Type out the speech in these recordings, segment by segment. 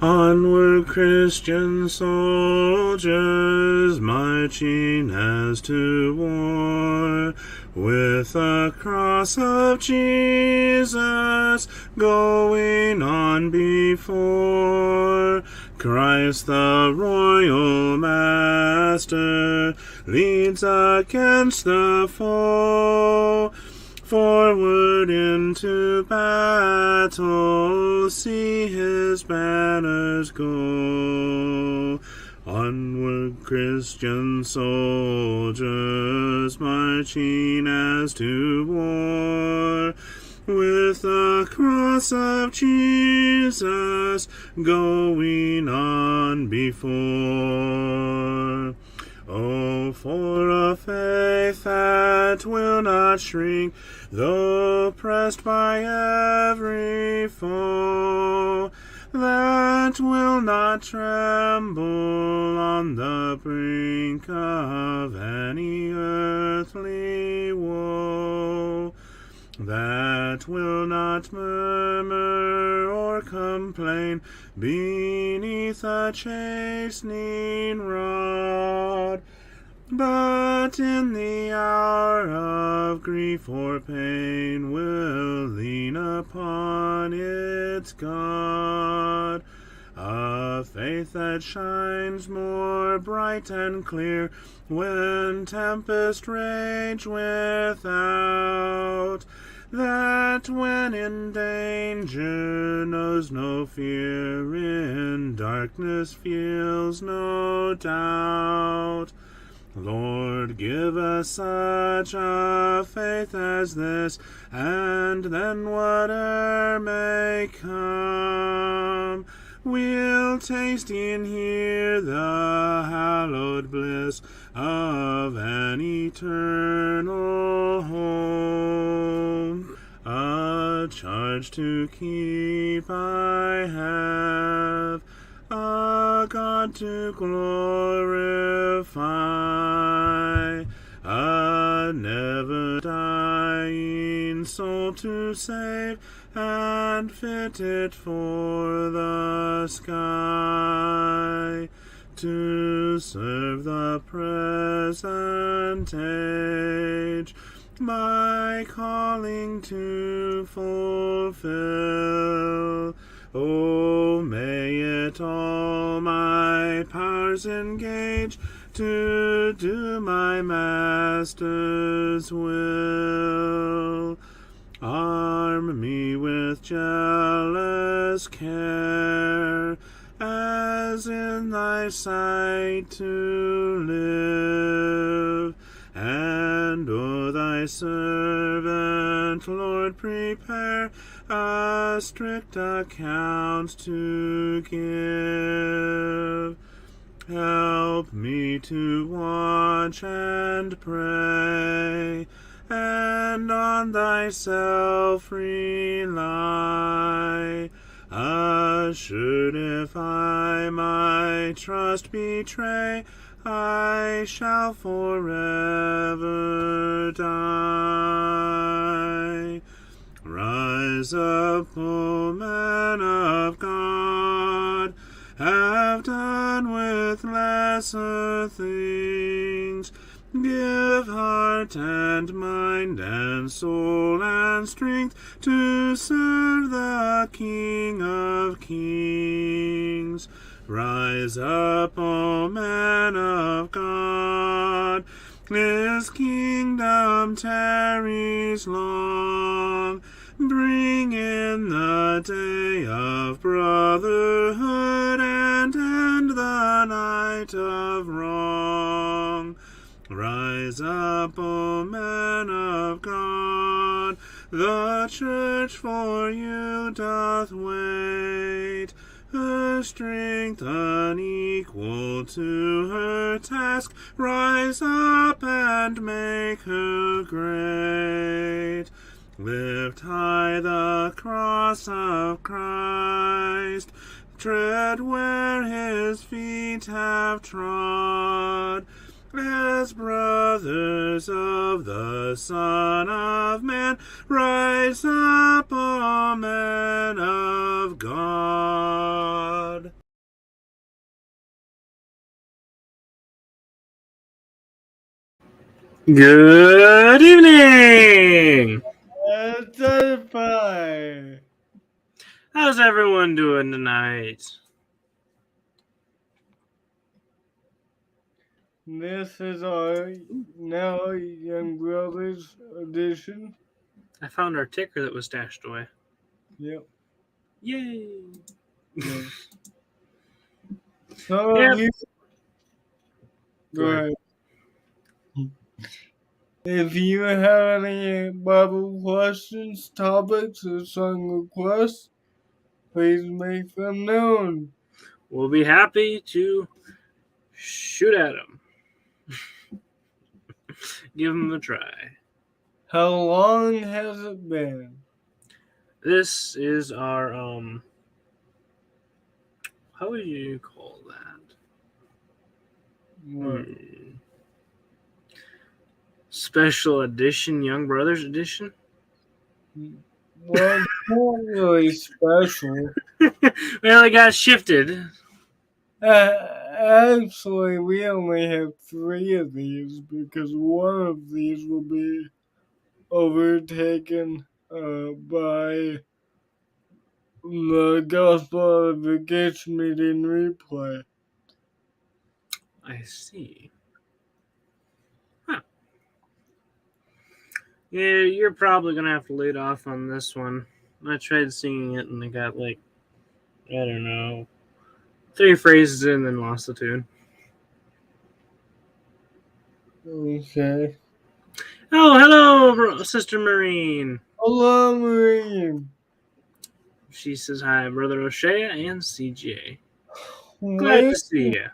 Onward, Christian soldiers, marching as to war, with the cross of Jesus going on before. Christ the royal master leads against the foe. Forward into battle, see his banners go. Onward, Christian soldiers, marching as to war, with the cross of Jesus going on before. Oh, for a faith that will not shrink, though pressed by every foe, that will not tremble on the brink of any earthly woe, that will not murmur or complain beneath a chastening rod, but in the hour of grief or pain will lean upon its God. A faith that shines more bright and clear when tempest rage without, that when in danger knows no fear, in darkness feels no doubt. Lord, give us such a faith as this, and then whate'er may come, we'll taste and hear the hallowed bliss of an eternal home. A charge to keep I have, a God to glorify, a never-dying soul to save, and fit it for the sky, to serve the present age, my calling to fulfill. Oh, may it all my powers engage to do my Master's will. Arm me with jealous care, as in thy sight to live, and O thy servant, Lord, prepare a strict account to give. Help me to watch and pray, and on thyself rely, assured if I my trust betray, I shall forever die. Rise up, O man of God, have done with lesser things, give heart and mind and soul and strength to serve the King of Kings. Rise up, O man of God, his kingdom tarries long. Bring in the day of brotherhood and end the night of wrong. Rise up, O man of God, the church for you doth wait. Her strength unequal to her task, rise up and make her great. Lift high the cross of Christ, tread where his feet have trod, as brothers of the Son of Man, rise up, O men of God. Good evening! Edify. How's everyone doing tonight? This is our now young brothers edition. I found our ticker that was stashed away. Yep. Yay! Yeah. Some of Yep. you Go ahead. right. If you have any Bible questions, topics, or song requests, please make them known. We'll be happy to shoot at them. Give them a try. How long has it been? This is our, how would you call that? What? Special edition, Young Brothers edition? Well, it's not really special. Well, it got shifted. Actually, we only have 3 of these because one of these will be overtaken by the Gospel Edification meeting replay. I see. Huh. Yeah, you're probably gonna have to lead off on this one. I tried singing it and I got I don't know, 3 phrases in and then lost the tune. Okay. Oh, hello, Sister Marine. Hello, Marine. She says hi, Brother O'Shea and CJ. Glad Where, to see you.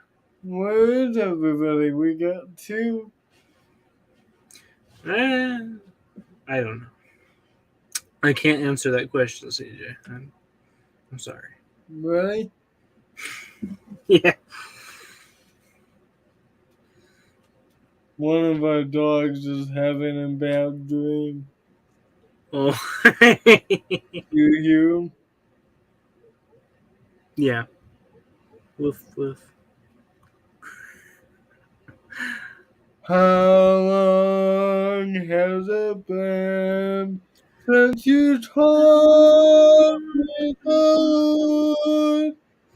where is everybody? We got 2. I don't know. I can't answer that question, CJ. I'm sorry. Really? Yeah. One of our dogs is having a bad dream. Oh. You hear him? Yeah. Woof woof. How long has it been since you talked with the Lord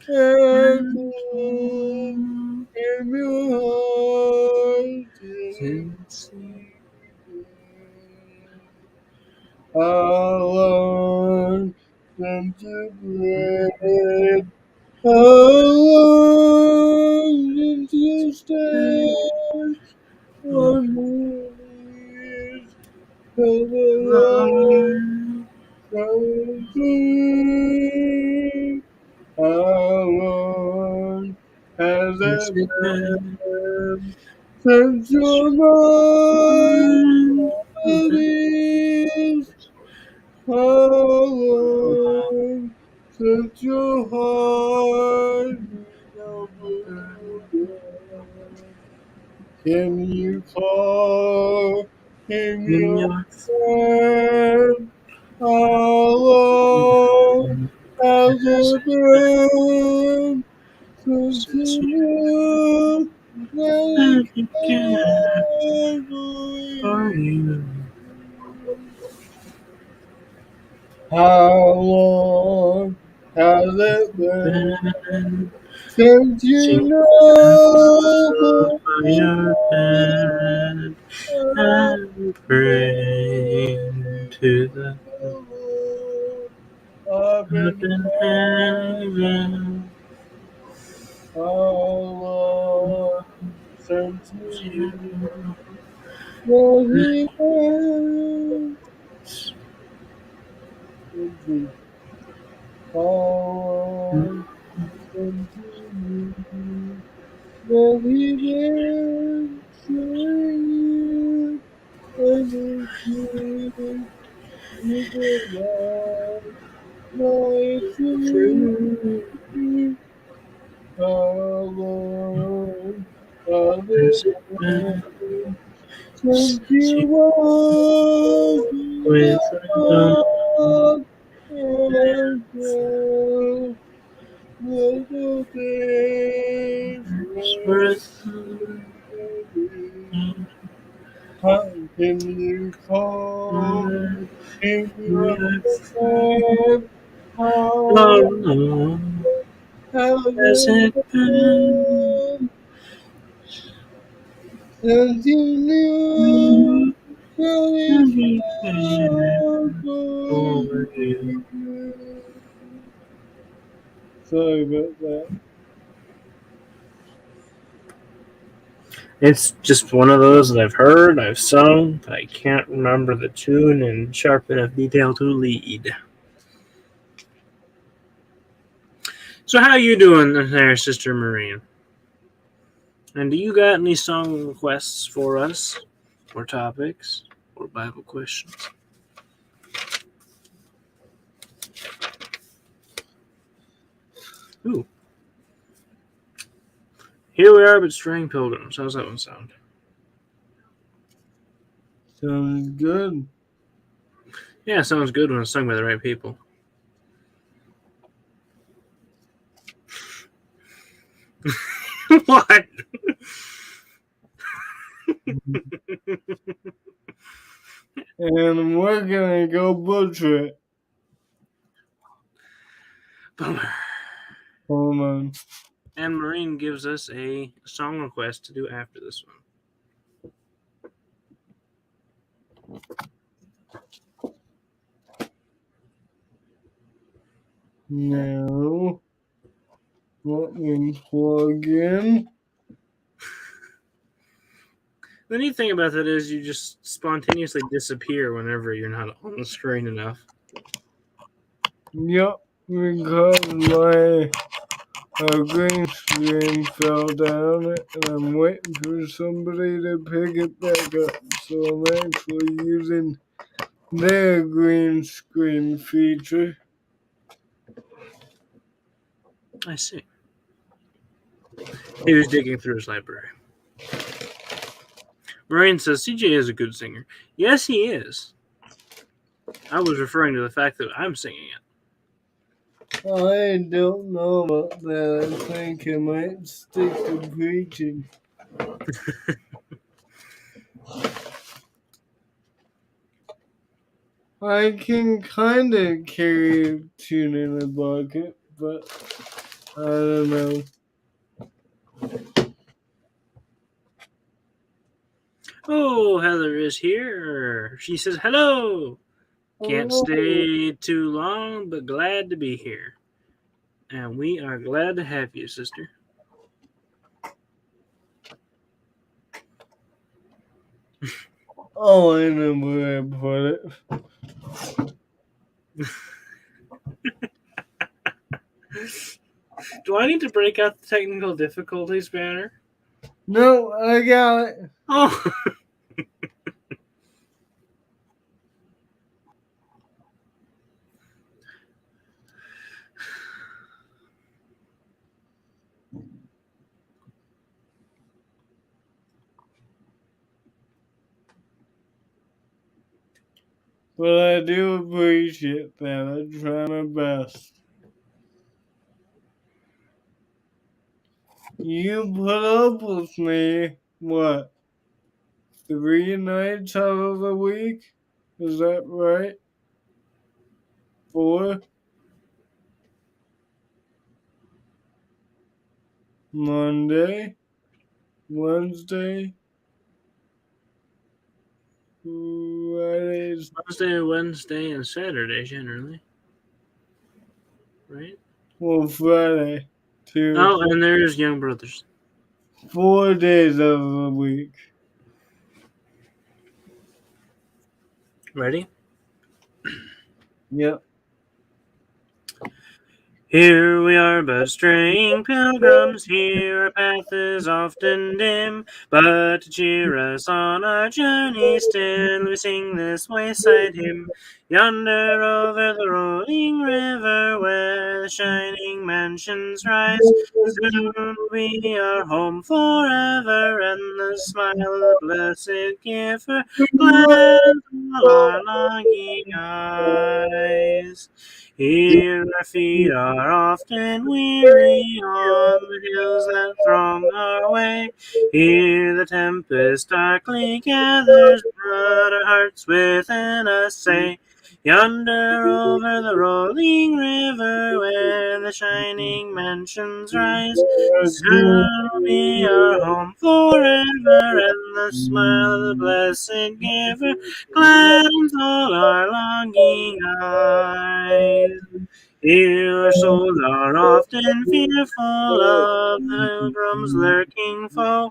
and came in your heart? How long since you prayed? How long since you stayed on your knees till the Lord comes in? How long has it been since your mind believes? How long since your heart remembers? Can you call him your friend? How long has it been since you knew that he cared for you? How long has it been since you know the Your bed and praying to the Lord up in heaven. how long since you know he is? How long since you knew that he did you and his spirit you provide my truth. How long has it Has it been been since since you you walked the with the walk and felt little things worth worth living? How Can you call Mm, me yes. up? Oh, How no. has Has it it been been since you knew mm, that really bad it's for over you? you? Sorry about that. It's just one of those that I've heard, I've sung, but I can't remember the tune in sharp enough detail to lead. So how you doing there, Sister Marine? And do you got any song requests for us, or topics, or Bible questions? Ooh, here we are, but straying pilgrims. How's that one sound? Sounds good. Yeah, it sounds good when it's sung by the right people. What? And we're gonna go butcher it. Bummer. Hold on. And Marine gives us a song request to do after this one. Now, let me plug in. The neat thing about that is you just spontaneously disappear whenever you're not on the screen enough. Yep, because my green screen fell down and I'm waiting for somebody to pick it back up. So I'm actually using their green screen feature. I see. He was digging through his library. Marine says CJ is a good singer. Yes, he is. I was referring to the fact that I'm singing I don't know about that. I think I might stick to preaching. it. I can kind of carry a tune in a bucket, but I don't know. Oh, Heather is here. She says hello. Can't Oh, stay too long, but glad to be here. And we are glad to have you, sister. oh, I know where I put it. Do I need to break out the technical difficulties banner? No, I got it. Oh, But I do appreciate that. I try my best. You put up with me, what, 3 nights out of the week? Is that right? 4? Monday, Wednesday, Fridays. Monday, Wednesday, and Saturday generally, right? Well, Friday, too. Oh, and there's Young Brothers. 4 days out of the week. Ready? Yep. Here we are, but straying pilgrims, here our path is often dim, but to cheer us on our journey still, we sing this wayside hymn. Yonder over the rolling river, where the shining shining mansions rise. Soon we are home forever, and the smile of the blessed giver gladens all our longing eyes. Here our feet are often weary on the hills that throng our way. Here the tempest darkly gathers, but our hearts within us say, yonder over the rolling river, where the shining mansions rise, soon will be our home forever, and the smile of the blessed giver gladdens all our longing eyes. Here our souls are often fearful of the pilgrim's lurking foe,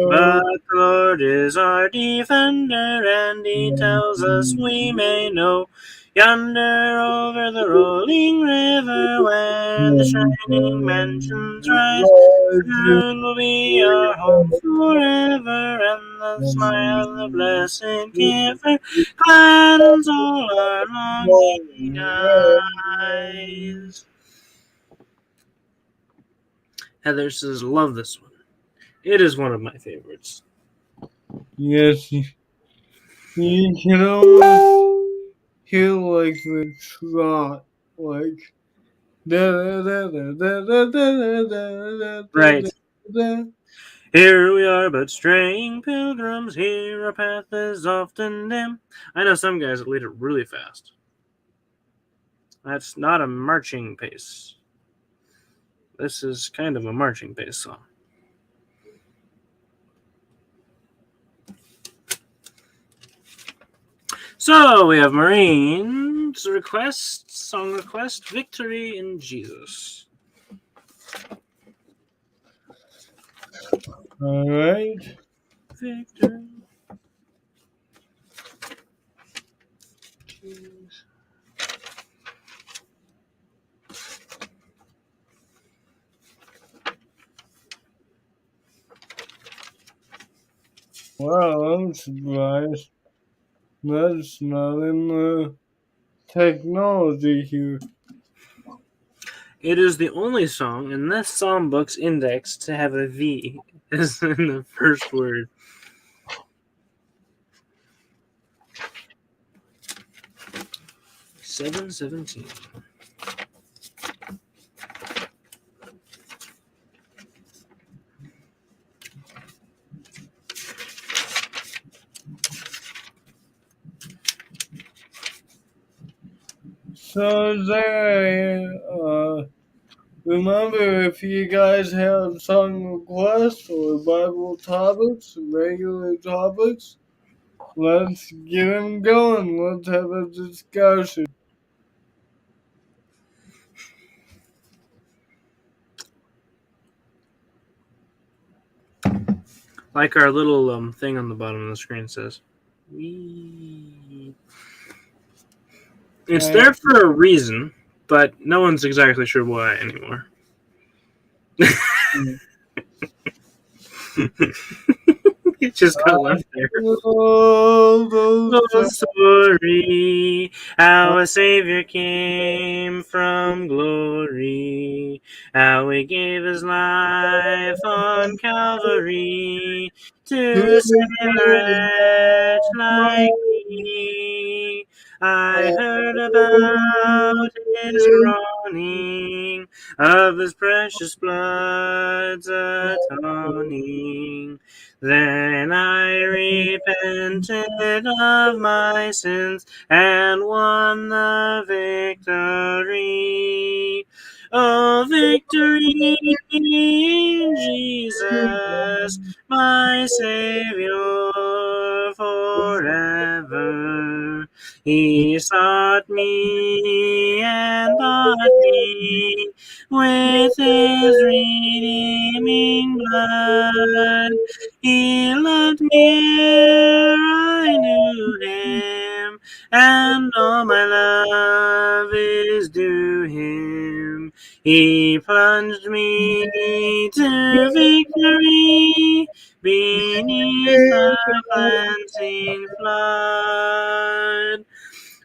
but the Lord is our defender, and he tells us we may know. Yonder over the rolling river, where the shining mansions rise, soon will be our home forever, and the smile of the blessed giver gladdens all our longing eyes. Heather says, love this one. It is one of my favorites. Yes, you can almost hear like the trot, like da da da da da da da da Right. da. Here we are but straying pilgrims, here our path is often dim. I know some guys that lead it really fast. That's not a marching pace. This is kind of a marching pace song. So we have Marine's request, song request, Victory in Jesus. All right. Victory. Jesus. Wow, I'm surprised. That's not in the technology here. It is the only song in this songbook's index to have a V as in the first word. $7.17. So there, remember if you guys have song requests or Bible topics, regular topics, let's get them going. Let's have a discussion. Like our little thing on the bottom of the screen says. Wee. It's there for a reason, but no one's exactly sure why anymore. It just got left there. Oh, sorry, our Savior came from glory, how he gave his life on Calvary to save a wretch like me. I heard about his groaning, of his precious blood's atoning. Then I repented of my sins and won the victory. Oh, victory in Jesus, my Savior forever. He sought me and bought me with his redeeming blood. He loved me ere I knew him, and all my love is due him. He plunged me to victory beneath the cleansing flood.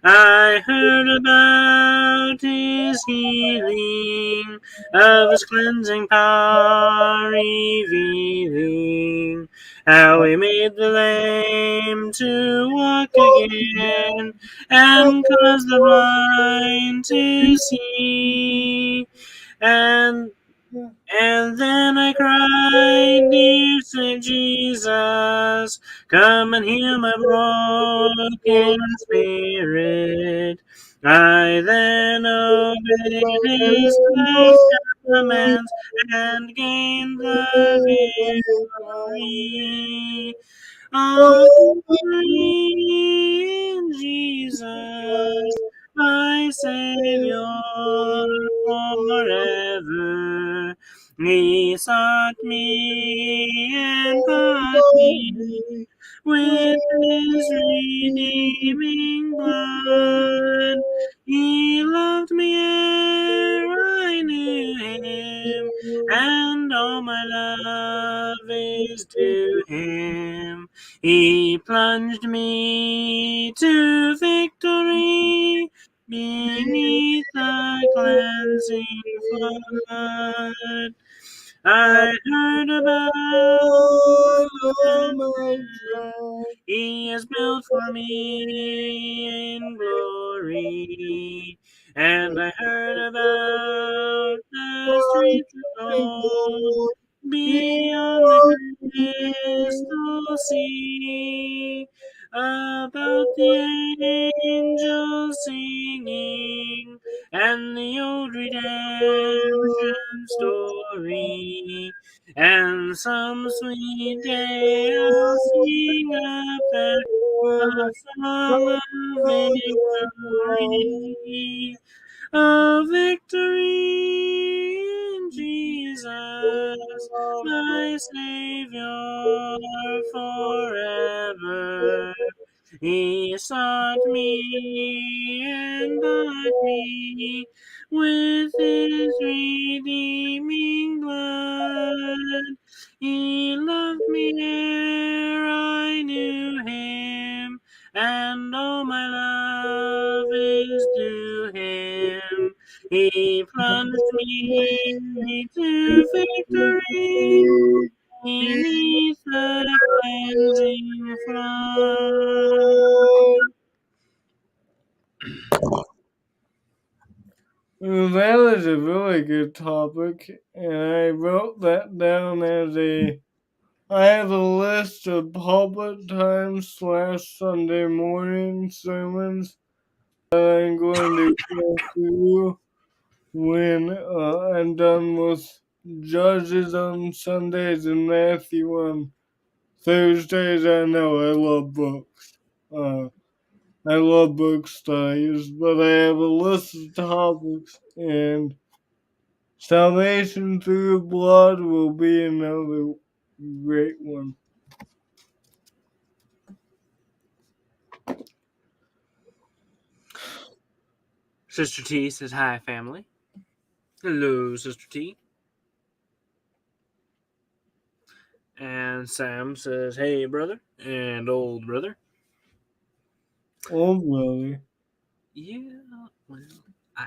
I heard about his healing, of his cleansing power revealing, how he made the lame to walk again, and caused the blind to see. And then I cried, dear Saint Jesus, come and heal my broken spirit. I then obeyed his last commands and gained the victory. Oh, in Jesus, my Savior forever. He sought me and bought me with his redeeming blood. He loved me ere I knew him, and all my love is to him. He plunged me to victory beneath the cleansing flood. I heard about the he has built for me in glory. And I heard about the streets of gold beyond the crystal sea, about the angels singing, and the old redemption story. And some sweet day I'll sing up there a song of victory, a victory in Jesus, my Savior forever. He sought me and bought me with his redeeming blood. He loved me ere I knew him, and all my love is to him. He plunged me to victory beneath the cleansing flood. Well, that is a really good topic, and I wrote that down as I have a list of pulpit times / Sunday morning sermons that I'm going to go through when I'm done with Judges on Sundays and Matthew on Thursdays. I know I love books. I love book studies, but I have a list of topics, and salvation through blood will be another great one. Sister T says, hi, family. Hello, Sister T. And Sam says, hey, brother, and old brother. Oh, really? Yeah, well, I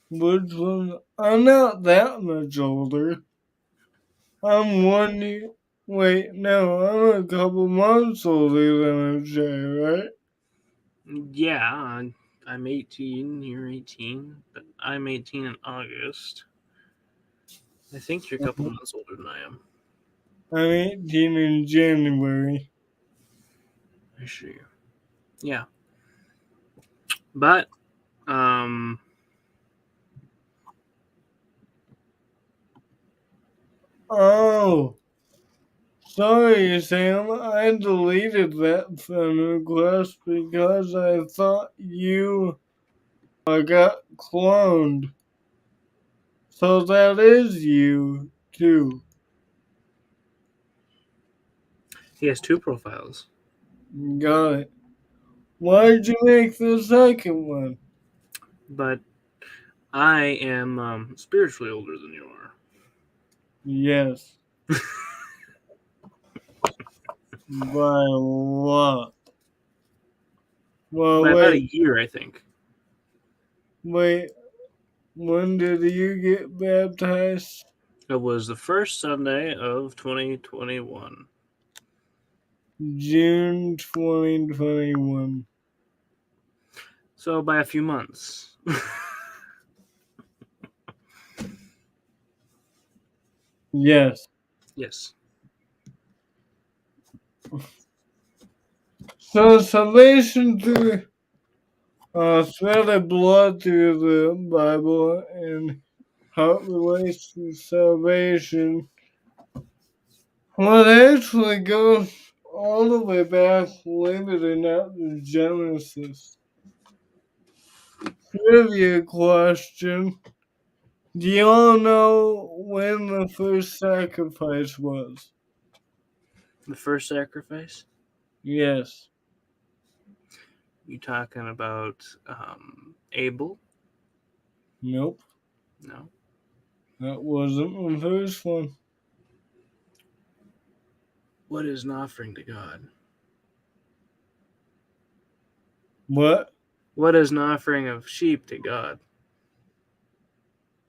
Which one? I'm not that much older. I'm 1 year. Wait, no, I'm a couple months older than Jay, right? yeah, I'm 18, you're 18, but I'm 18 in August. I think you're a couple months older than I am. I'm 18 in January. I see. Yeah. But, um, Oh, sorry, Sam. I deleted that friend request because I thought you got cloned. So that is you, too. he has two profiles, Got it. Why did you make the second one? but I am spiritually older than you are. Yes, by a lot. Well, by about a wait, year, I think. wait. When did you get baptized? It was the first Sunday of 2021. June 2021. So by a few months. Yes. Yes. So salvation through thread of blood through the Bible and how it relates to salvation. Well, it actually goes all the way back, believe it or not, to Genesis. Trivia question. Do you all know when the first sacrifice was? The first sacrifice? Yes. You talking about Abel? Nope. No. That wasn't the first one. What is an offering to God? What? What is an offering of sheep to God?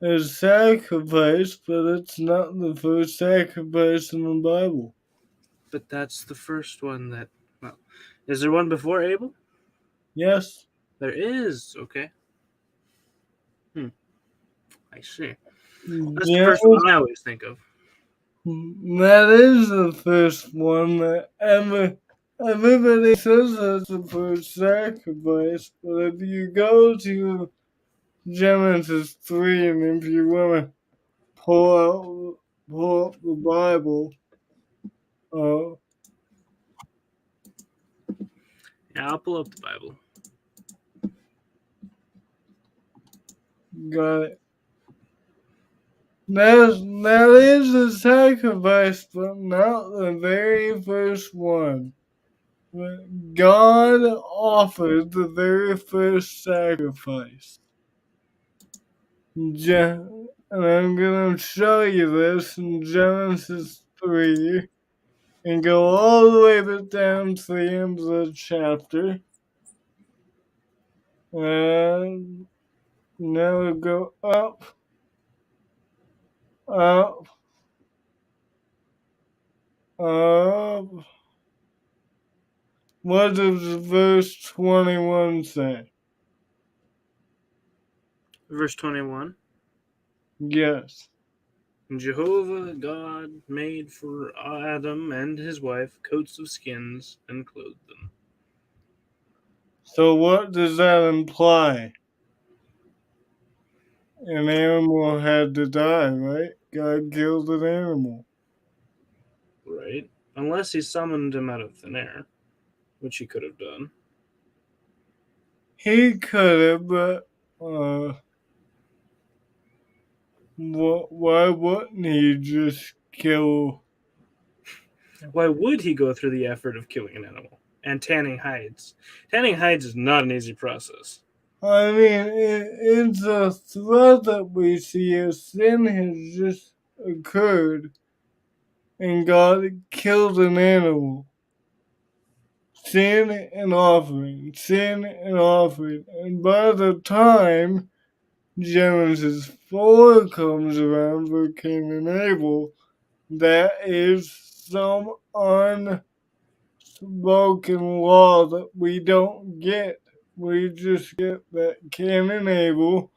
A sacrifice, but it's not the first sacrifice in the Bible. But that's the first one that. Well, is there one before Abel? Yes. There is. Okay. Hmm. I see. That's the Yes. first one I always think of. That is the first one that everybody says that's the first sacrifice, but if you go to Genesis 3 and if you want to pull up the Bible, uh, Yeah, I'll pull up the Bible. got it. That is a sacrifice, but not the very first one. God offered the very first sacrifice. And I'm going to show you this in Genesis 3 and go all the way down to the end of the chapter. And now we go up, up, up. What does verse 21 say? Verse 21. Yes. Jehovah God made for Adam and his wife coats of skins and clothed them. So what does that imply? An animal had to die, right? God killed an animal. Right? Unless he summoned him out of thin air, which he could have done. He could have, but why wouldn't he just kill? Why would he go through the effort of killing an animal and tanning hides? Tanning hides is not an easy process. I mean, it's a threat that we see. A sin has just occurred, and God killed an animal. Sin and offering, sin and offering. And by the time Genesis 4 comes around for Cain and Abel, that is some unspoken law that we don't get. We just get that Cain and Abel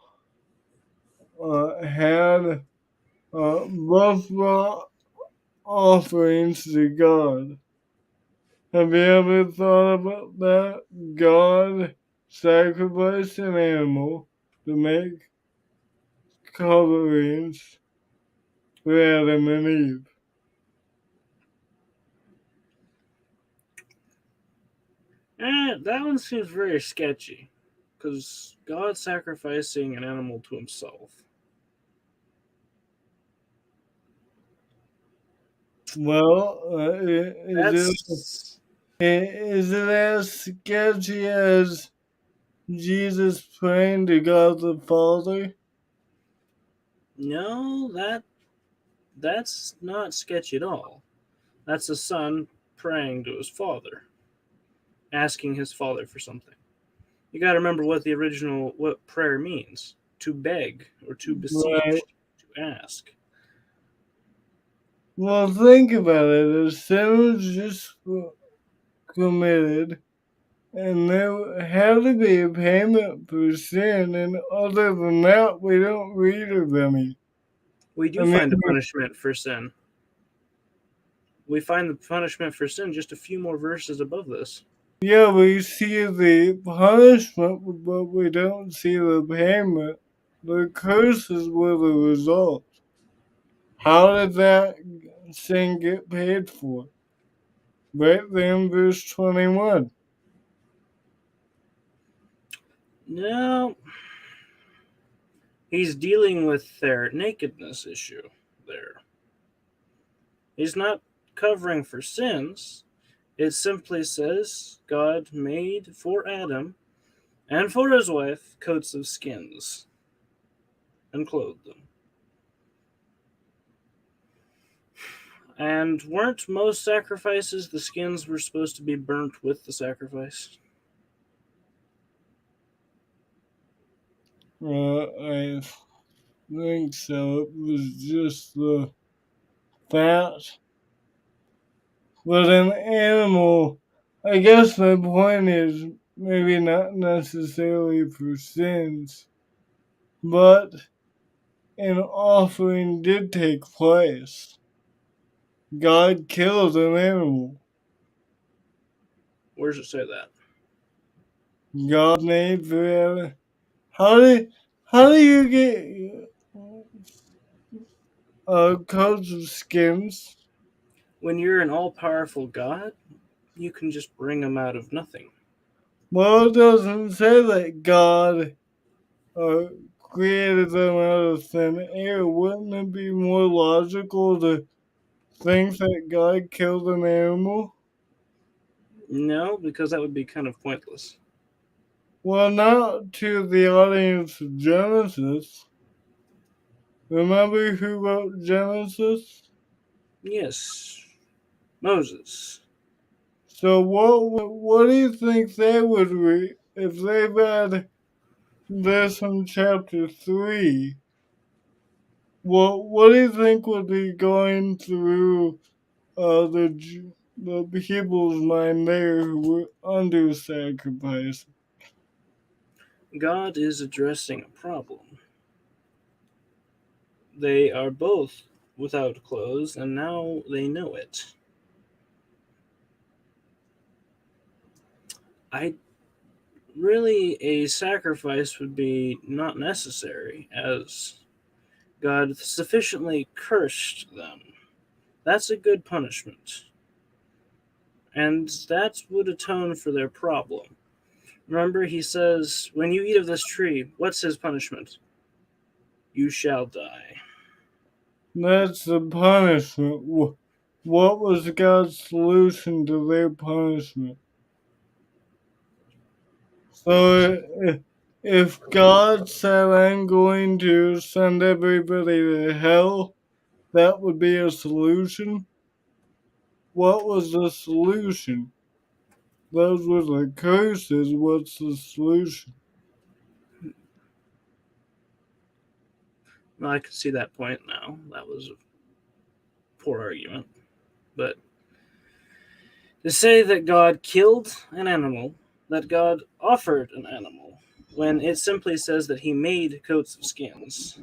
had both brought offerings to God. Have you ever thought about that? God sacrificed an animal to make coverings for Adam and Eve. That one seems very sketchy. Because God sacrificing an animal to himself. Well, That's. is it as sketchy as Jesus praying to God the Father? No, that's not sketchy at all. That's a son praying to his father, asking his father for something. You got to remember what prayer means: to beg or to Right. beseech, to ask. Well, think about it. The sin was just committed, and there had to be a payment for sin, and other than that, we don't read of any. We I do mean, find a punishment for sin. We find the punishment for sin just a few more verses above this. yeah, we see the punishment, but we don't see the payment. The curses were the result. How did that sin get paid for? Right there in verse 21. No, he's dealing with their nakedness issue there. He's not covering for sins. It simply says God made for Adam and for his wife coats of skins and clothed them. And weren't most sacrifices the skins were supposed to be burnt with the sacrifice? I think so. It was just the fat. But an animal, I guess my point is maybe not necessarily for sins, but an offering did take place. God killed an animal. Where does it say that? God made for how do you get coats of skins? When you're an all powerful God, you can just bring them out of nothing. Well, it doesn't say that God uh, created them out of thin air. Wouldn't it be more logical to think that God killed an animal? No, because that would be kind of pointless. Well, not to the audience of Genesis. Remember who wrote Genesis? Yes, Moses. So what do you think they would read if they read this in chapter 3? What do you think would be going through the people's mind there who were under sacrifice? God is addressing a problem. They are both without clothes, and now they know it. I really, a sacrifice would be not necessary, as God sufficiently cursed them. That's a good punishment, and that would atone for their problem. Remember, he says, when you eat of this tree, what's his punishment? You shall die. That's the punishment. What was God's solution to their punishment? So if God said, I'm going to send everybody to hell, that would be a solution? What was the solution? Those were the curses. What's the solution? Well, I can see that point now. That was a poor argument. But to say that God killed an animal, that God offered an animal, when it simply says that he made coats of skins,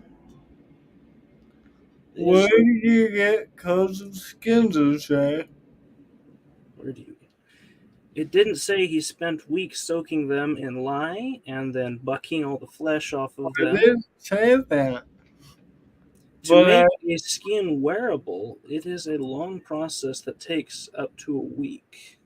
Where is do you get coats of skins, O'Shea? where do you? It didn't say he spent weeks soaking them in lye and then bucking all the flesh off of I them. didn't say that. To But make a skin wearable, it is a long process that takes up to a week.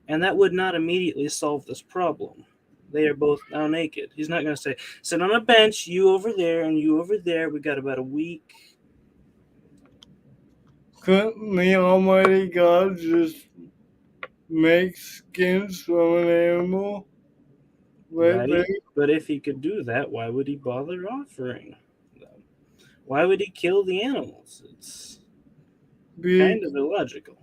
And that would not immediately solve this problem. They are both now naked. He's not going to say, sit on a bench, you over there and you over there. We got about a week. couldn't the Almighty God just make skins from an animal right there? Right? But if he could do that, why would he bother offering them? Why would he kill the animals? It's Be kind of illogical.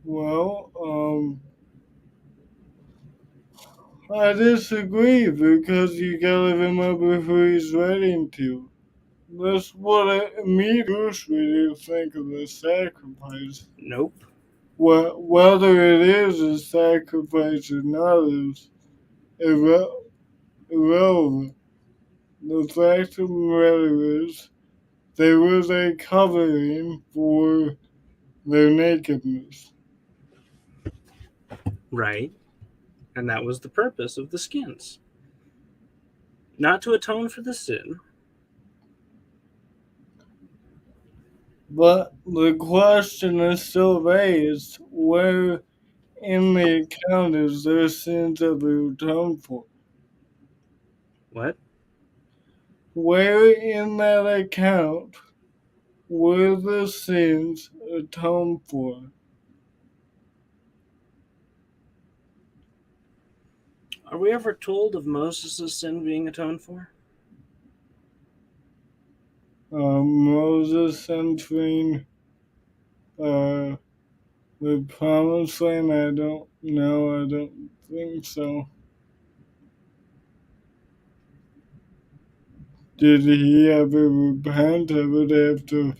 well, I disagree because you gotta remember who he's writing to. That's what I immediately think of the sacrifice. Nope. Whether it is a sacrifice or not is irrelevant. The fact of the matter is, there was a covering for their nakedness. Right. And that was the purpose of the skins. Not to atone for the sin. But the question is still raised, where in the account is their sins ever atoned for? What? Where in that account were the sins atoned for? Are we ever told of Moses' sin being atoned for? Moses entering uh, the promised land? I don't know. I don't think so. Did he ever repent? I would have to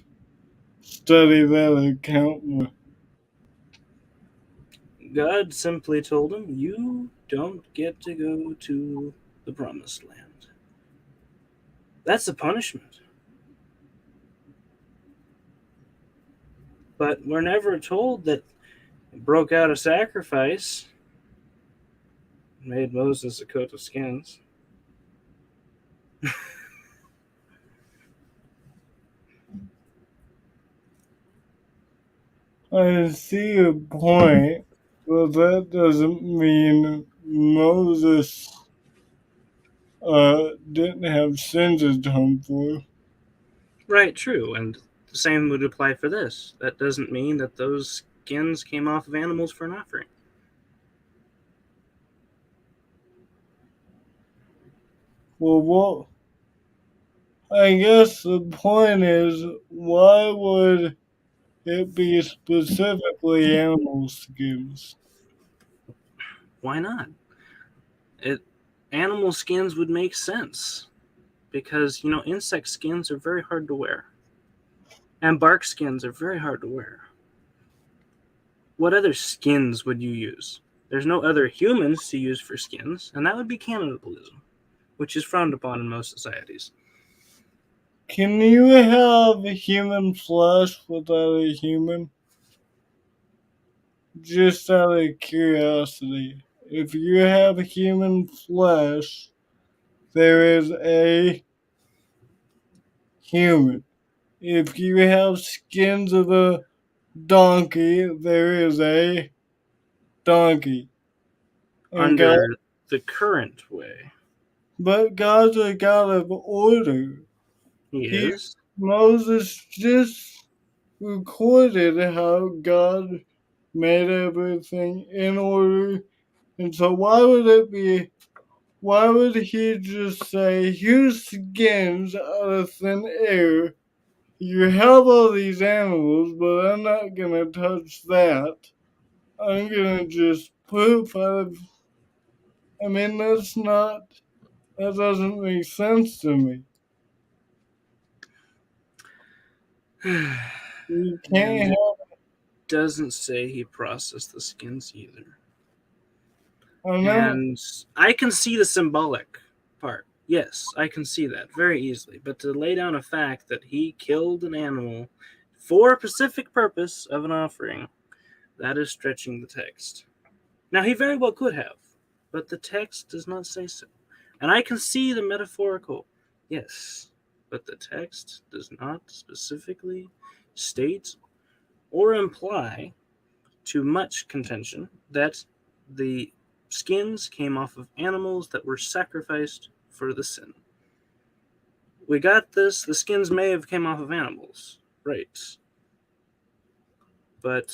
study that account more. God simply told him, "You don't get to go to the promised land." That's the punishment. But we're never told that he broke out a sacrifice, made Moses a coat of skins. I see your point, but that doesn't mean Moses didn't have sins atoned for. Right, true. And the same would apply for this. That doesn't mean that those skins came off of animals for an offering. Well, what? I guess the point is, why would it be specifically animal skins? Why not? It Animal skins would make sense because insect skins are very hard to wear, and bark skins are very hard to wear. What other skins would you use? There's no other humans to use for skins, and that would be cannibalism, which is frowned upon in most societies. Can you have human flesh without a human? Just out of curiosity. If you have human flesh, there is a human. If you have skins of a donkey, there is a donkey. And God, Under the current way, but God's a God of order. he He is. Moses just recorded how God made everything in order. And so why would he just say, here's skins out of thin air? You have all these animals, but I'm not gonna touch that. I'm gonna just poof out of. I mean, that doesn't make sense to me. You And can't it have. doesn't say he processed the skins either. I'm not. And I can see the symbolic part. Yes, I can see that very easily. But to lay down a fact that he killed an animal for a specific purpose of an offering, that is stretching the text. Now, he very well could have, but the text does not say so. And I can see the metaphorical, yes, but the text does not specifically state or imply, to much contention, that the skins came off of animals that were sacrificed for the sin. We got this. The skins may have came off of animals, right? But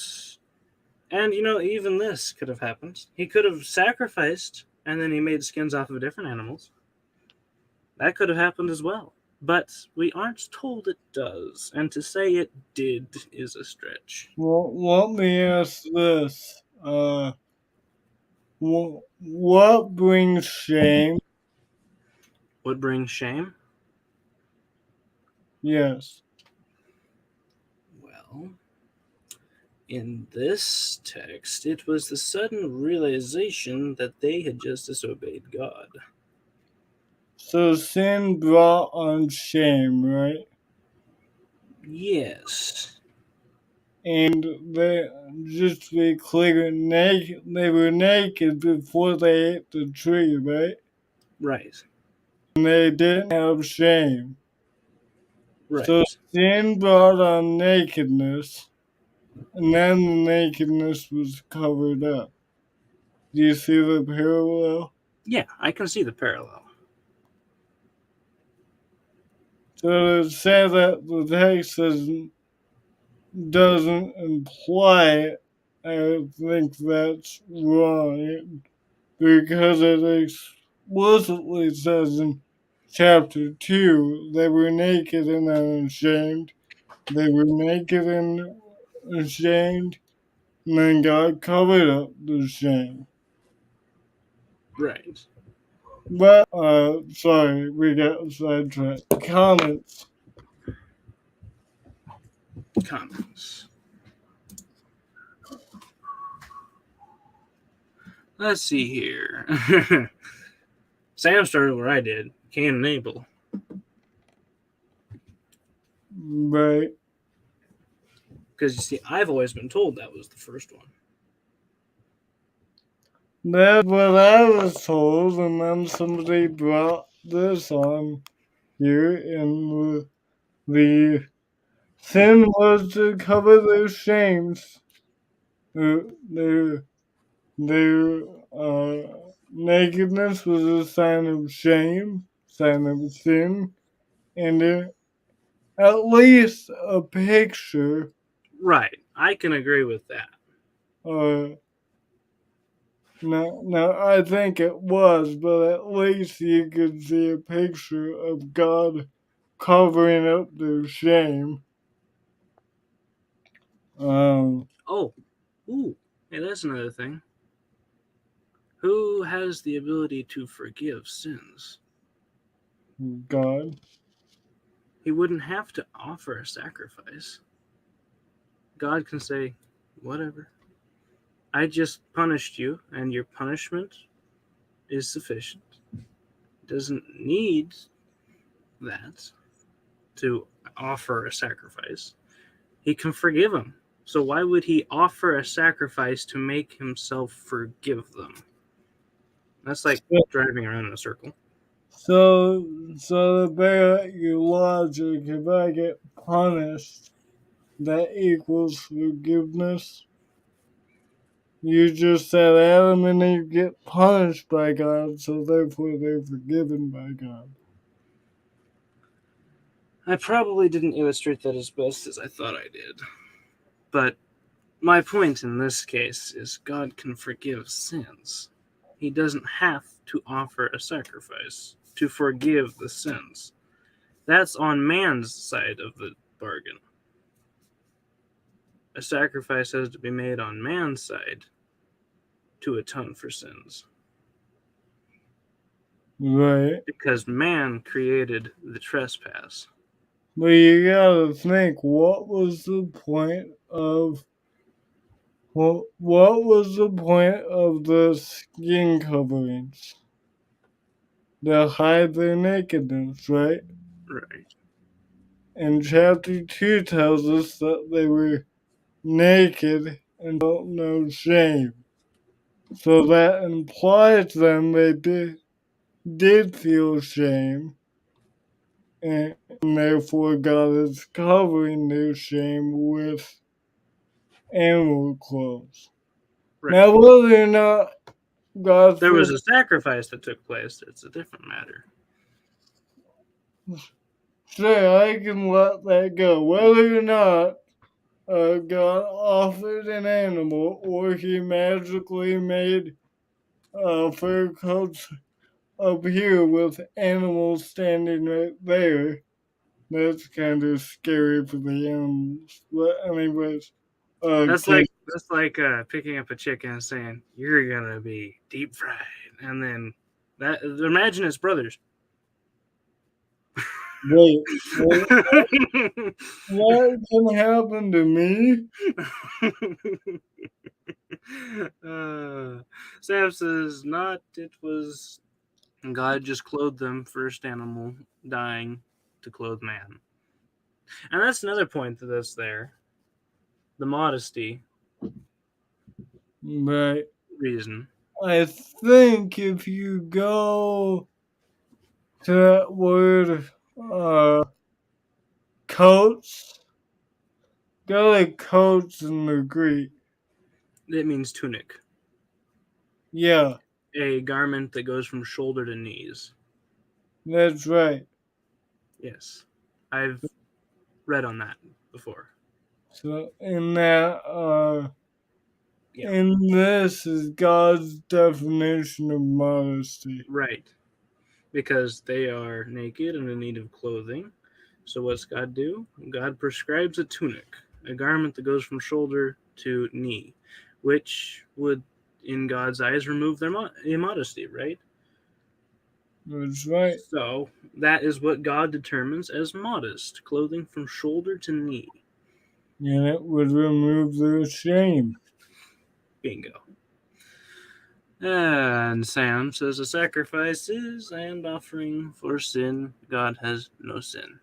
even this could have happened. He could have sacrificed and then he made skins off of different animals. That could have happened as well. But we aren't told it does, and to say it did is a stretch. Well, let me ask this. What brings shame? What brings shame? Yes. Well, in this text, it was the sudden realization that they had just disobeyed God. So sin brought on shame, right? Yes, And they, just to be clear, they were naked before they ate the tree, right? right, And they didn't have shame. So right. sin brought on nakedness, and then the nakedness was covered up. Do you see the parallel? Yeah, I can see the parallel. So to say that the text doesn't imply it, I think that's wrong because it explicitly says in chapter 2 they were naked and unashamed. They were naked and ashamed, and then God covered up the shame. Right. But, sorry, we got sidetracked. Comments. Comments. Let's see here. Sam started where I did. Cain and Abel. Right. Because you see, I've always been told that was the first one. That's what I was told, and then somebody brought this on here, and the sin was to cover their shames. Their, their nakedness was a sign of shame, sign of sin, and at least a picture. Right. I can agree with that. Uh, no, I think it was, but at least you could see a picture of God covering up their shame. Um, Oh, ooh. Hey, that's another thing. Who has the ability to forgive sins? God. He wouldn't have to offer a sacrifice. God can say, whatever. I just punished you, and your punishment is sufficient. Doesn't need that to offer a sacrifice. He can forgive them. So why would he offer a sacrifice to make himself forgive them? That's like driving around in a circle. So to bear your logic, if I get punished, that equals forgiveness. You just said Adam and Eve get punished by God, so therefore they're forgiven by God. I probably didn't illustrate that as best as I thought I did. But my point in this case is God can forgive sins. He doesn't have to offer a sacrifice to forgive the sins. That's on man's side of the bargain. A sacrifice has to be made on man's side to atone for sins. Right. Because man created the trespass. But you gotta think, what was the point of what was the point of the skin coverings? To hide their nakedness, right? Right. And chapter 2 tells us that they were naked and felt no shame. So that implies then they did feel shame, and therefore God is covering their shame with animal clothes. Right. Now, whether or not God There was for a sacrifice that took place. It's a different matter. sure I can let that go. Whether or not God offered an animal or he magically made fur coats appear with animals standing right there. That's kind of scary for the animals. But anyways, Okay. that's like picking up a chicken and saying you're gonna be deep fried, and then that imagine it's brothers. Wait, what can happen to me? Sam says not. It was God just clothed them, first animal dying to clothe man, and that's another point that's there. The modesty Right. reason. I think if you go to that word, coats, go to coats in the Greek. It means tunic, Yeah, a garment that goes from shoulder to knees. that's right. Yes, I've read on that before. So in that, Yeah, in this is God's definition of modesty. right. Because they are naked and in need of clothing. So what's God do? God prescribes a tunic, a garment that goes from shoulder to knee, which would, in God's eyes, remove their immodesty, right? That's right. So that is what God determines as modest, clothing from shoulder to knee. And it would remove their shame. Bingo. And Sam says a sacrifices and offering for sin, God has no sin.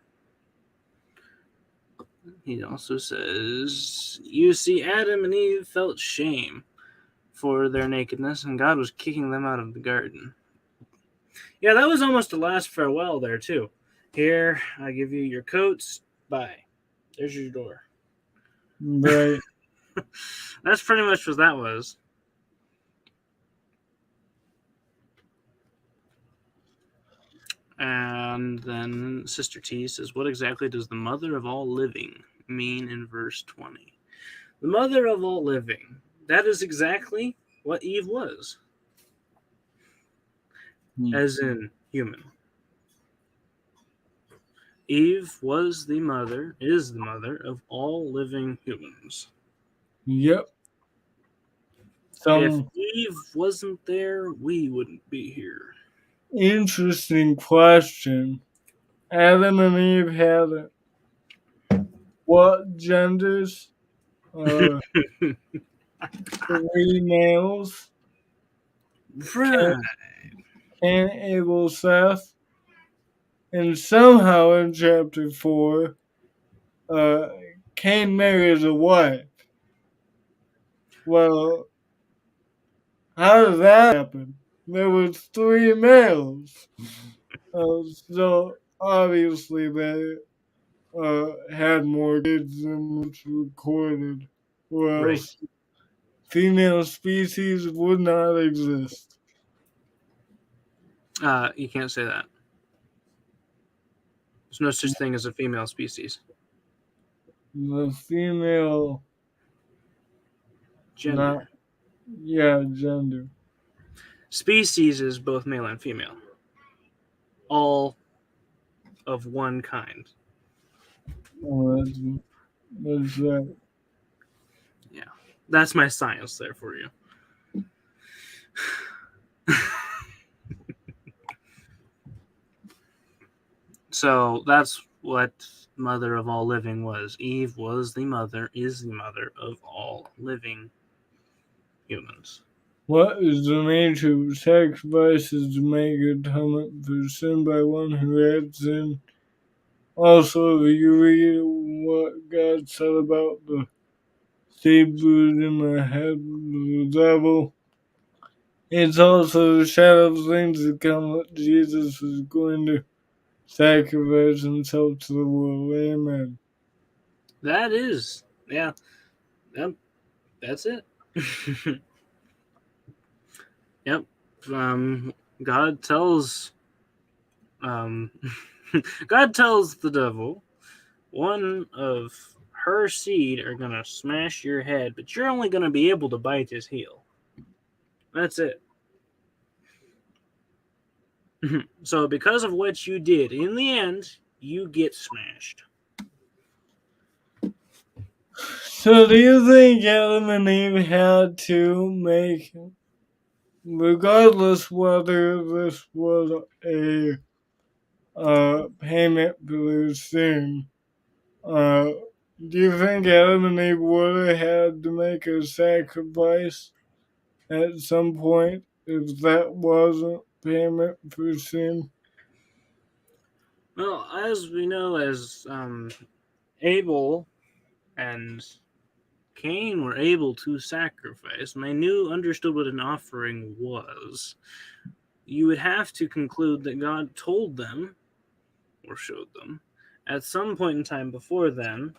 He also says, you see, Adam and Eve felt shame for their nakedness, and God was kicking them out of the garden. Yeah, that was almost a last farewell there, too. Here, I give you your coats. Bye. There's your door. Right. That's pretty much what that was. And then Sister T says, what exactly does the mother of all living mean in verse 20? The mother of all living. That is exactly what Eve was, Hmm. as in human. Eve was the mother, is the mother of all living humans. Yep. If Some Eve wasn't there, we wouldn't be here. interesting question. Adam and Eve had what genders? Uh, three males. Right. Cain, Abel, Seth. And somehow in chapter 4, uh, Cain marries a wife. Well, how did that happen? There was three males. So obviously they had more kids than was recorded, or Right. else female species would not exist. You can't say that. There's no such thing as a female species. The female, not, Gender. yeah, gender. Species is both male and female. All of one kind. Oh, that's right. Yeah. That's my science there for you. So that's what mother of all living was. Eve was the mother, is the mother of all living humans. What is the nature of sacrifices to make atonement for sin by one who had sinned? Also, if you read what God said about the seed food in the head of the devil, it's also the shadow of things to come that Jesus was going to sacrifice himself to the world. Amen. That is, yeah, yep, that's it. Yep. Um, God tells, um, God tells the devil, one of her seed are gonna smash your head, but you're only gonna be able to bite his heel. That's it. So because of what you did, in the end, you get smashed. So do you think Adam and Eve had to make, regardless whether this was a payment for their sin, uh, do you think Adam and Eve would have had to make a sacrifice at some point if that wasn't payment for sin? Well, as we know, as Abel and Cain were able to sacrifice, and they understood what an offering was, you would have to conclude that God told them or showed them at some point in time before then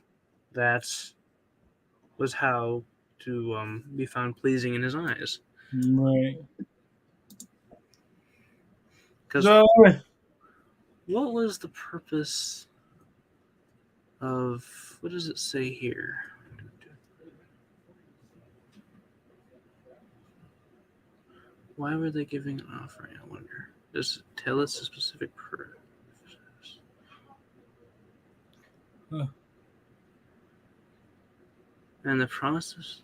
that was how to be found pleasing in His eyes. Right. Because So, what was the purpose of, what does it say here? Why were they giving an offering? I wonder. Does it tell us a specific purpose? uh, And the process.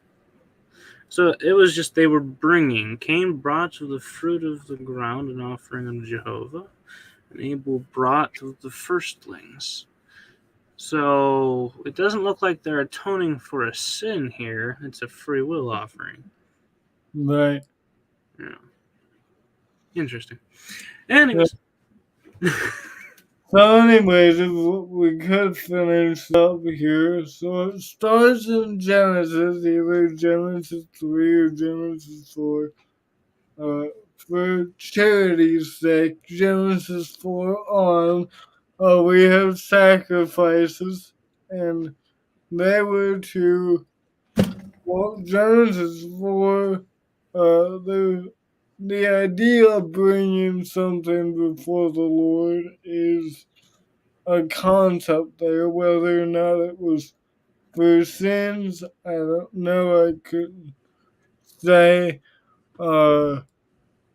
So it was just they were bringing. Cain brought to the fruit of the ground an offering unto Jehovah, and Abel brought of the firstlings. So it doesn't look like they're atoning for a sin here. It's a free will offering. right. Yeah. Interesting. So, Anyways. so anyways, if we could finish up here. So it starts in Genesis, either Genesis 3 or Genesis 4. For charity's sake, Genesis 4 on, we have sacrifices, and they were to, well, Genesis 4, the idea of bringing something before the Lord is a concept there. Whether or not it was for sins, I don't know. I couldn't say. But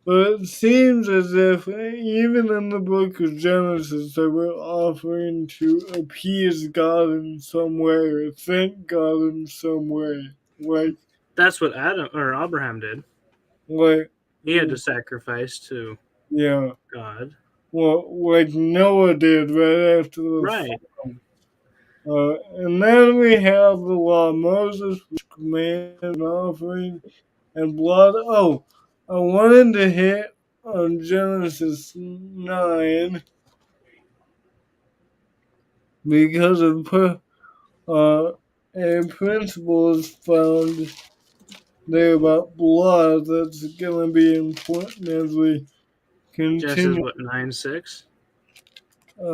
it seems as if even in the book of Genesis they were offering to appease God in some way or thank God in some way. Like That's what Adam or Abraham did. like He had to sacrifice to yeah. God. Well, like Noah did right after the Right. and then we have the law of Moses, which commands an offering and blood. Oh, I wanted to hit on Genesis 9 because a principle is found there about blood that's going to be important as we Genesis continue. what 9:6 Uh,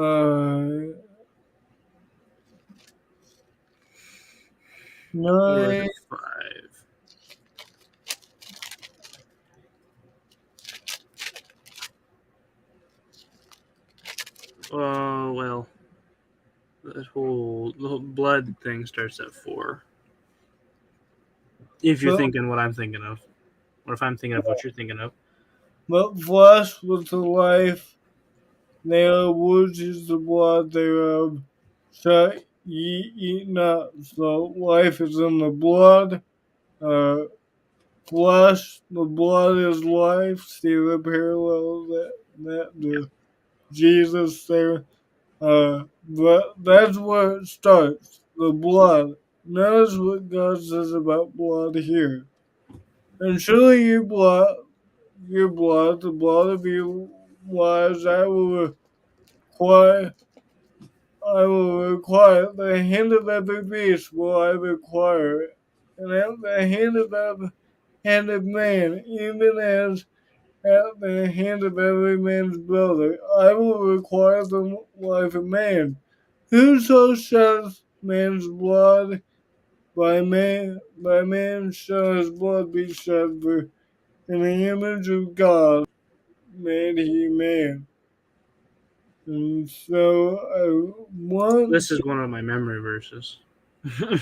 or is it 9. 5? Oh well, the whole blood thing starts at 4. If you're But, thinking what I'm thinking of, or if I'm thinking of what you're thinking of. but flesh with the life, thereof which is the blood thereof, shall ye eat not. So life is in the blood. Uh, flesh, the blood is life. See the parallel that to Jesus there. But that's where it starts. The blood. Notice what God says about blood here. And surely your blood, the blood of your lives, I will require the hand of every beast will I require, and at the hand of man, even as at the hand of every man's brother, I will require the life of man. Whoso sheds man's blood, by man shall his blood be shed, for in the image of God made he man. And so This is one of my memory verses. I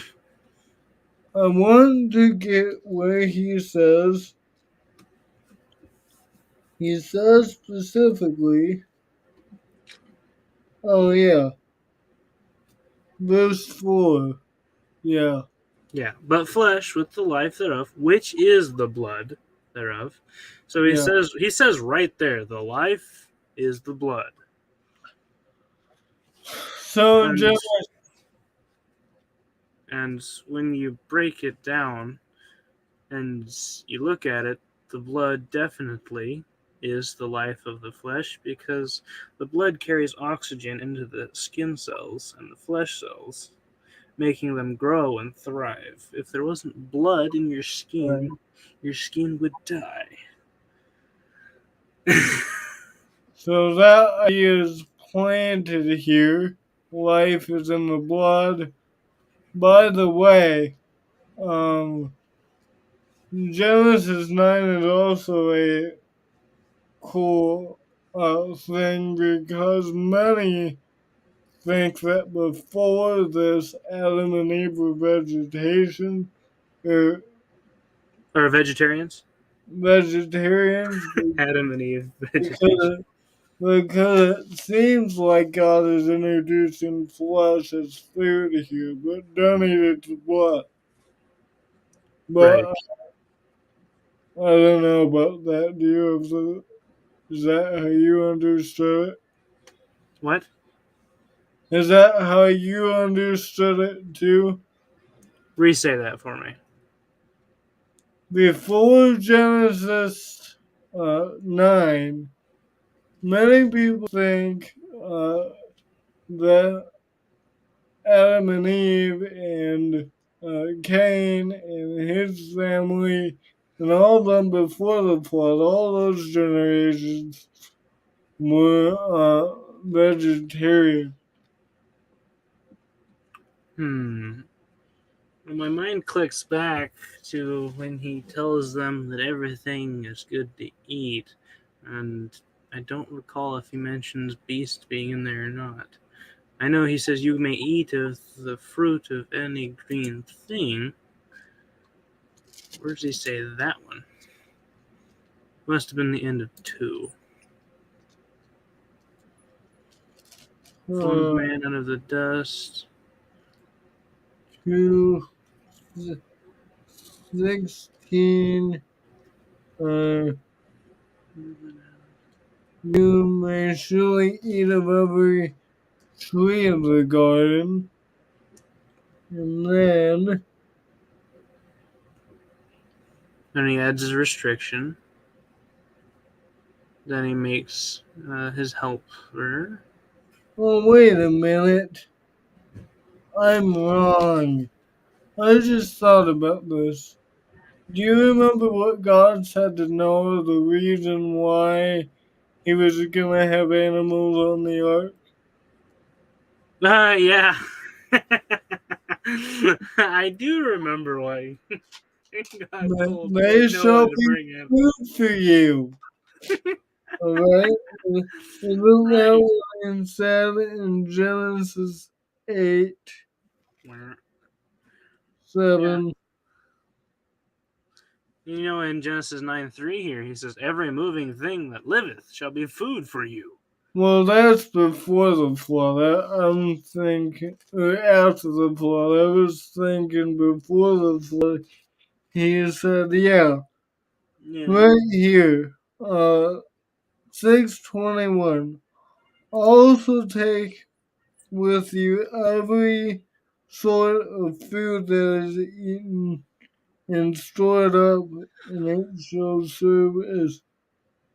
want to get where he says specifically, oh yeah, verse 4, yeah. Yeah, but flesh with the life thereof, which is the blood thereof. So he Yeah. says right there, the life is the blood. So And just when you break it down and you look at it, the blood definitely is the life of the flesh because the blood carries oxygen into the skin cells and the flesh cells, making them grow and thrive. If there wasn't blood in your skin would die. so that idea is planted here. Life is in the blood. By the way, um, Genesis 9 is also a cool thing because many think that before this, Adam and Eve were vegetation, or Or vegetarians? vegetarians, Adam and Eve vegetation. because because it seems like God is introducing flesh as food here, but don't eat its blood. Right. But I don't know about that. Do you have is that how you understood it? What? Is that how you understood it too? Resay that for me. Before Genesis 9, many people think that Adam and Eve and Cain and his family and all of them before the flood, all those generations were vegetarian. Hmm. Well, my mind clicks back to when he tells them that everything is good to eat, and I don't recall if he mentions beast being in there or not. I know he says you may eat of the fruit of any green thing. Where does he say that one? Must have been the end of 2. Formed Uh, man out of the dust. 2:16. Uh, you may surely eat of every tree of the garden. And then, Then he adds his restriction. Then he makes his helper. oh, wait a minute. I'm wrong. I just thought about this. Do you remember what God said to Noah, the reason why he was going to have animals on the ark? Yeah. I do remember why God That told they Noah shall to be bring him. food for you. Alright? Isn't that Right. what it said in Genesis 8, Yeah. 7? In Genesis 9:3 here, he says, every moving thing that liveth shall be food for you. Well, that's before the flood. I'm thinking, or after the flood. I was thinking before the flood. He said, yeah, Yeah. right here, 6:21. Also take with you every sort of food that is eaten and stored up, and it shall serve as.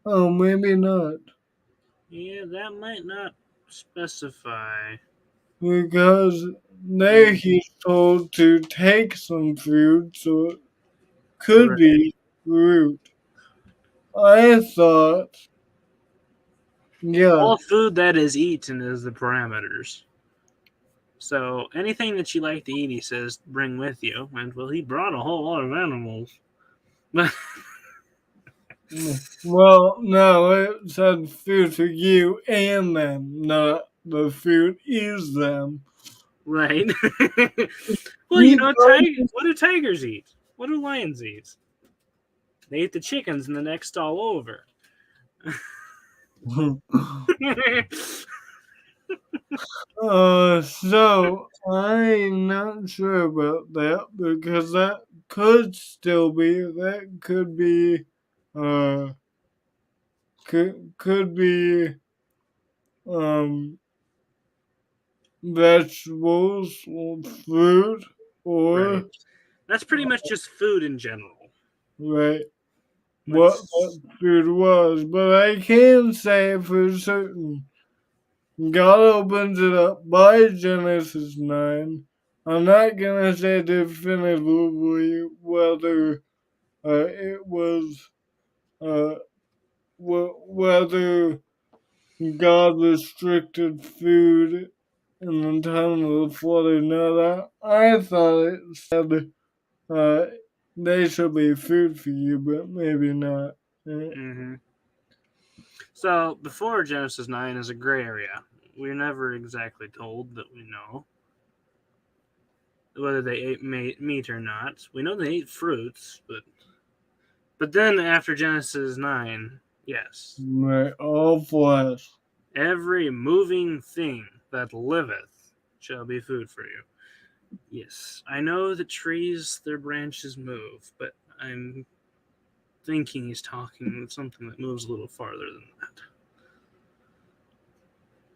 Oh, maybe not. Yeah, that might not specify. Because there Hmm. he's told to take some food, so it could Right. be fruit. I thought, yeah, All food that is eaten is the parameters. So anything that you like to eat, he says, bring with you. And well, he brought a whole lot of animals. well, no, it said food for you and them, not the food is them. Right. Well, He what do tigers eat? What do lions eat? They eat the chickens in the next stall over. so I'm not sure about that because that could be uh could be um vegetables or fruit Right. or That's pretty much just food in general. right what Let's. food was, but I can say for certain God opens it up by Genesis 9. I'm not gonna say definitively whether it was uh whether God restricted food in the time of the flood or not. I thought it said uh, they should be food for you, but maybe not. Hmm. So before Genesis 9 is a gray area. We're never exactly told that we know whether they ate meat or not. We know they ate fruits, but then after Genesis 9, yes, Right, all flesh. every moving thing that liveth shall be food for you. Yes, I know that trees, their branches move, but I'm thinking he's talking something that moves a little farther than that.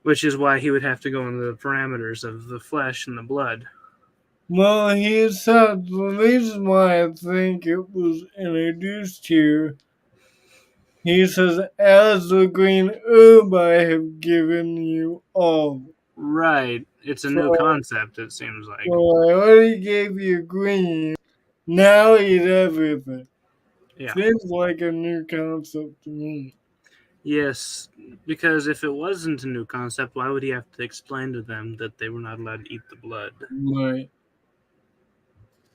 Which is why he would have to go into the parameters of the flesh and the blood. Well, he said the reason why I think it was introduced here. He says, "As the green herb I have given you all." Right. It's a new So, concept, it seems like. so I already gave you green. Now eat everything. Yeah. Seems like a new concept to me. Yes, because if it wasn't a new concept, why would he have to explain to them that they were not allowed to eat the blood? Right.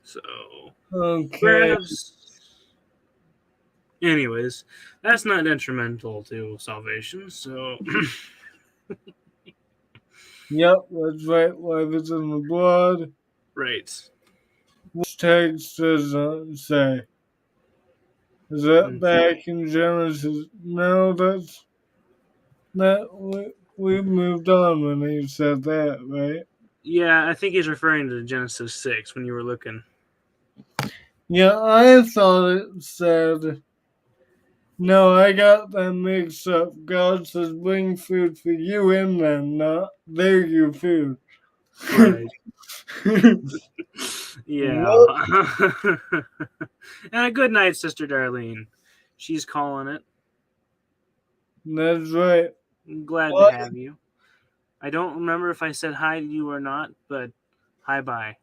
So, Okay. perhaps. Anyways, that's not detrimental to salvation, so. Yep, that's right. Life is in the blood. Right. Which text does say? Is that Mm. back in Genesis? No, we moved on when he said that, right? Yeah, I think he's referring to Genesis 6 when you were looking. Yeah, I thought it said. No, I got that mixed up. God says, bring food for you and them, not they're your food. Right. What? Yeah. And a good night, Sister Darlene. She's calling it. That's right. I'm glad to What? have you. I don't remember if I said hi to you or not, but hi bye.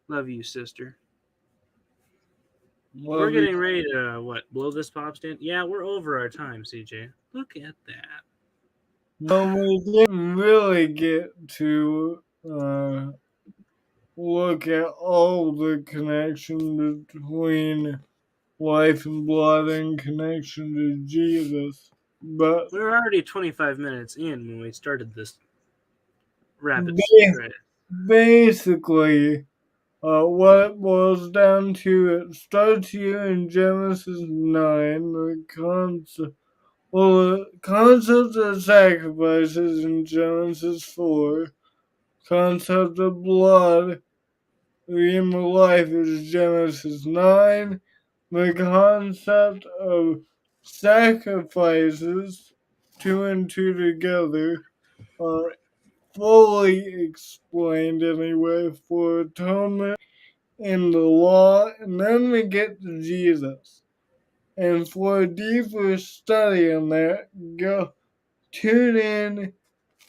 Love you, sister. We're Love you. getting ready to what? Blow this pop stand? Yeah, we're over our time, CJ. Look at that. No, we didn't really get to look at all the connection between life and blood and connection to Jesus. But We were already 25 minutes in when we started this rapid ba- straight. basically, what it boils down to, it starts here in Genesis 9, the concept of sacrifices in Genesis 4, concept of blood in life is Genesis 9, the concept of sacrifices, two and two together, are fully explained anyway for atonement in the law, and then we get to Jesus. And for a deeper study on that, go tune in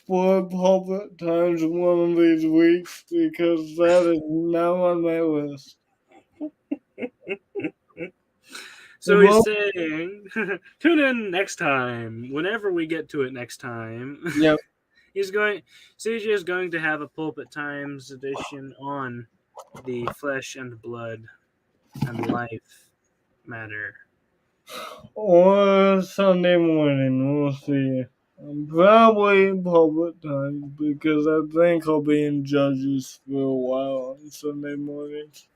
for pulpit times one of these weeks because that is now on my list. So And he's well, saying, tune in next time. Whenever we get to it next time, yeah. he's going. CJ is going to have a pulpit times edition on the flesh and blood and life matter. Or Sunday morning, we'll see. Probably public times because I think I'll be in Judges for a while on Sunday mornings.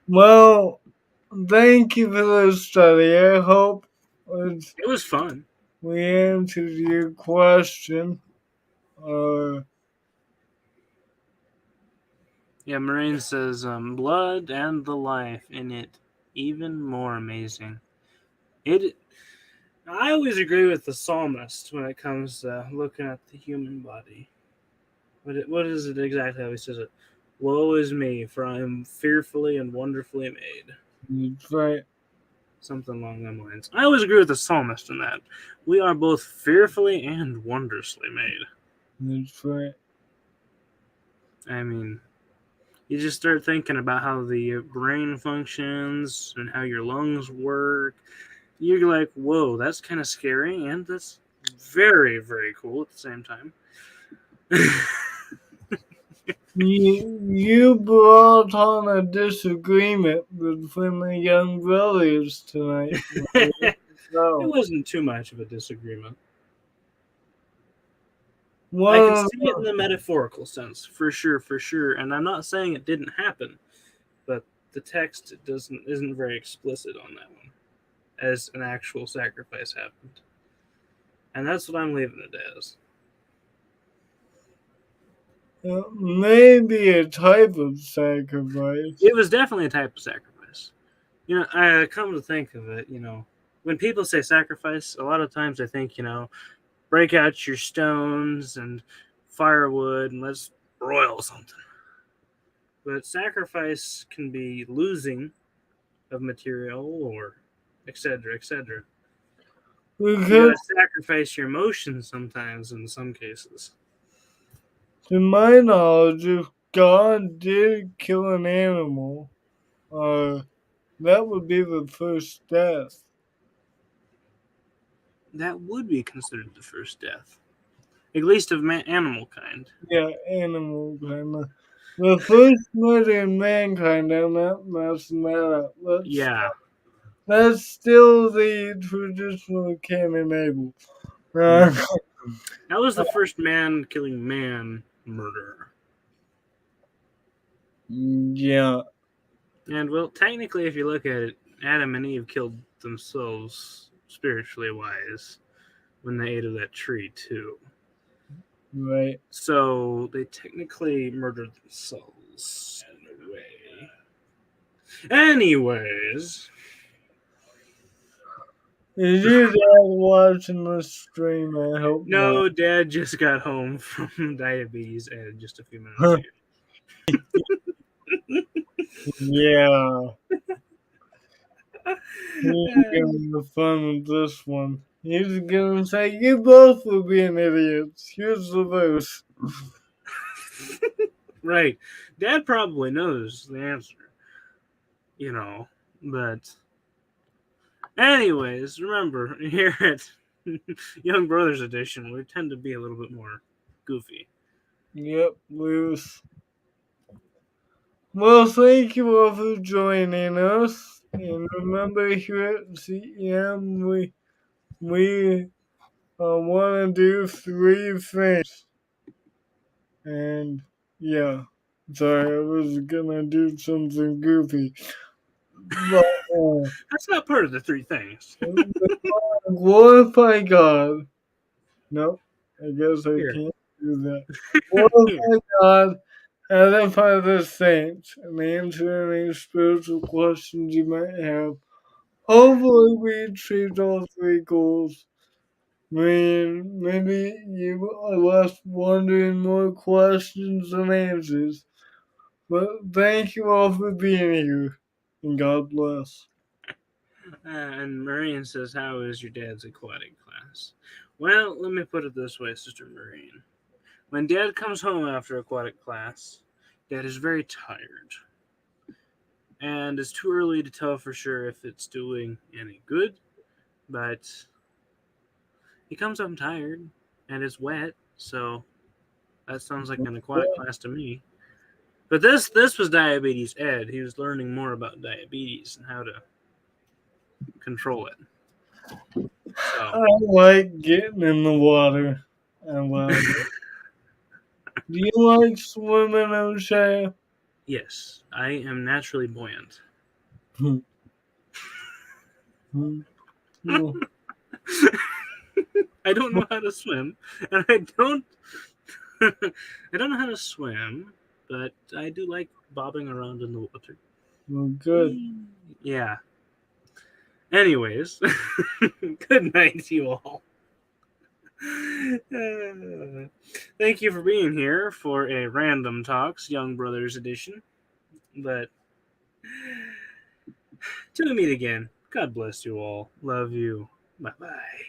Well, thank you for the study. I hope It was fun. we answered your question. Uh, Yeah, Marine says, blood and the life in it, even more amazing. It. I always agree with the psalmist when it comes to looking at the human body. What is it exactly how he says it? Woe is me, for I am fearfully and wonderfully made. that's right. Something along those lines. I always agree with the psalmist in that. We are both fearfully and wondrously made. That's right. I mean, you just start thinking about how the brain functions and how your lungs work. You're like, whoa, that's kind of scary, and that's very, very cool at the same time. You brought on a disagreement between the young brothers tonight. Maria. It So, wasn't too much of a disagreement. I can one see it in the metaphorical sense, for sure, for sure. And I'm not saying it didn't happen, but the text doesn't isn't very explicit on that one, as an actual sacrifice happened, and that's what I'm leaving it as. may be a type of sacrifice. It was definitely a type of sacrifice. I come to think of it, when people say sacrifice, a lot of times I think, break out your stones and firewood and let's broil something. But sacrifice can be losing of material or etc. etc. You Because, gotta sacrifice your emotions sometimes in some cases. to my knowledge, if God did kill an animal, uh, that would be the first death. That would be considered the first death, at least of animal kind. Yeah, animal kind of. The first murder in mankind, I'm not messing that up. Yeah, That's still the traditional canon Abel. Uh, hmm that was the first man killing man murderer. yeah, And well, technically, if you look at it, Adam and Eve killed themselves spiritually wise when they ate of that tree too. right. So they technically murdered themselves in a way. Anyways, Is your dad watching the stream? I hope not. no, Dad just got home from diabetes and just a few minutes ago. Yeah, he's giving the fun with this one. He's gonna say, "You both were being idiots." Here's the verse. Right. Dad probably knows the answer, but anyways, remember here at Young Brothers Edition, we tend to be a little bit more goofy. Yep, Bruce. Well, thank you all for joining us. And remember, here at CEM, we want to do three things. And yeah, sorry, I was gonna do something goofy, but That's not part of the three things. glorify God. Nope, I guess I Here. can't do that. Glorify God, edify the saints, and answer any spiritual questions you might have. Hopefully, we achieved all three goals. Maybe you are left wondering more questions than answers. But thank you all for being here, and God bless. And Marion says, how is your dad's aquatic class? Well, let me put it this way, Sister Marion. When Dad comes home after aquatic class, Dad is very tired. And it's too early to tell for sure if it's doing any good, but he comes home tired and it's wet, so that sounds like an aquatic class to me. But this was diabetes ed. He was learning more about diabetes and how to control it. So I like getting in the water. I love it. Do you like swimming, O'Shea? yes, I am naturally buoyant. I don't know how to swim, and I don't. I don't know how to swim, but I do like bobbing around in the water. Well, good. Whee! Yeah. Anyways, good night, you all. Thank you for being here for a Random Talks Young Brothers edition. But till we meet again, God bless you all. Love you. Bye bye.